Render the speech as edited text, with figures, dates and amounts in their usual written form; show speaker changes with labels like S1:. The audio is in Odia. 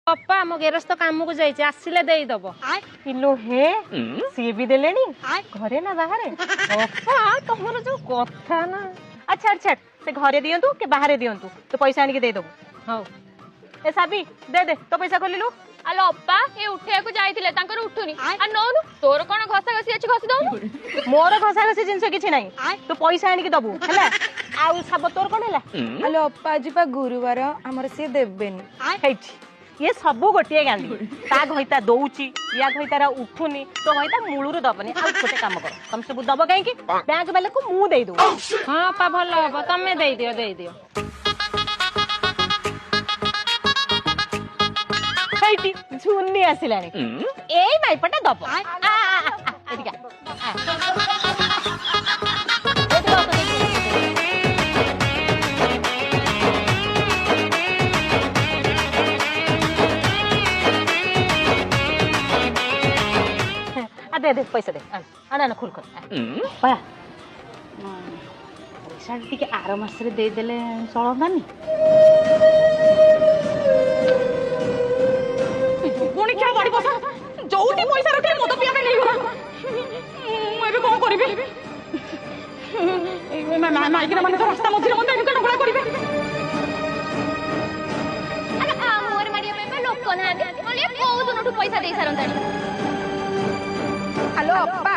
S1: ଅପା ଆମ ଗେରସ୍ତ କାମକୁ ଯାଇଛି ଆସିଲେ ଦେଇଦବ।
S2: କିଲୋ ହେ ସିଏ ବି ଦେଲେଣି ଘରେ ନା ବାହାରେ? ଅପା ତମର ଯୋଉ କଥା ନା। ଆଚ୍ଛା ଛାଡ ସେ ଘରେ ଦିଅନ୍ତୁ କି ବାହାରେ ଦିଅନ୍ତୁ ତୁ ପଇସା ଆଣିକି ଦେଇଦବୁ।
S1: ହଉ
S2: ଏ ସାବି ଦେ ତୋ ପଇସା ଖୋଲିଲୁ।
S3: ଆଲୋ ଅପା ଏ ଉଠେଇବାକୁ ଯାଇଥିଲେ ତାଙ୍କର ଉଠୁନି। ଆ ନଉନୁ ତୋର କଣ ଘଷା ଘଷି ଅଛି ଘଷି ଦଉନୁ।
S2: ମୋର ଘଷା ଘଷି ଜିନିଷ କିଛି ନାହିଁ ତୁ ପଇସା ଆଣିକି ଦବୁ ହେଲା। ଆଉ ସାବ ତୋର କଣ ହେଲା?
S4: ଆଲୋ ଅପା ଆଜି ପା ଗୁରୁବାର ଆମର ସିଏ ଦେବେନି।
S2: ହେଇଛି ଇଏ ସବୁ ଗୋଟିଏ ଗାନ୍ଧୀ ତା ଘଇତା ଦଉଛି ୟା ଘଇତାରା ଉଠୁନି ତୋ ଘଇତା ମୂଳରୁ ଦବନି। ଆଉ ଗୋଟେ କାମ କର ତମେ ସବୁ ଦବ କାହିଁକି ବ୍ୟାଙ୍କ ବାଲାକୁ ମୁଁ ଦେଇଦଉ।
S1: ହଁ ଅପା ଭଲ ହବ ତମେ ଦେଇଦିଅ ଦେଇଦିଅ।
S2: ହେଇଟି ଝୁନି ଆସିଲାଣି ଏଇ ମାଇପଟା ଦବ। ଏଠିକା दे पैसा दे आना खुल खुल
S1: पैसा ଟିକେ ଆର ମାସରେ ଦେଇଦେଲେ ଚଳନ୍ତାନି।
S2: ପୁଣି କିଏ ବଡି ପଇସା ଯୋଉଠି ପଇସା ରଖିଲେ ମଦ ପିଇବା ପାଇଁ ନେଇଗଲା। ମୁଁ ଏବେ କଣ କରିବି? ମାଇକିନା ମାନେ ତ ରାସ୍ତା ମଝିରେ ମତେ ଏମିତି ଢୋଳା କରିବେ।
S3: ମୁହଁରେ ମାରିବା ପାଇଁ ଲୋକ ନାହାନ୍ତି କୋଉ ଦିନଠୁ ପଇସା ଦେଇ ସାରନ୍ତାଣି।
S4: ଆଲୋ ଅପା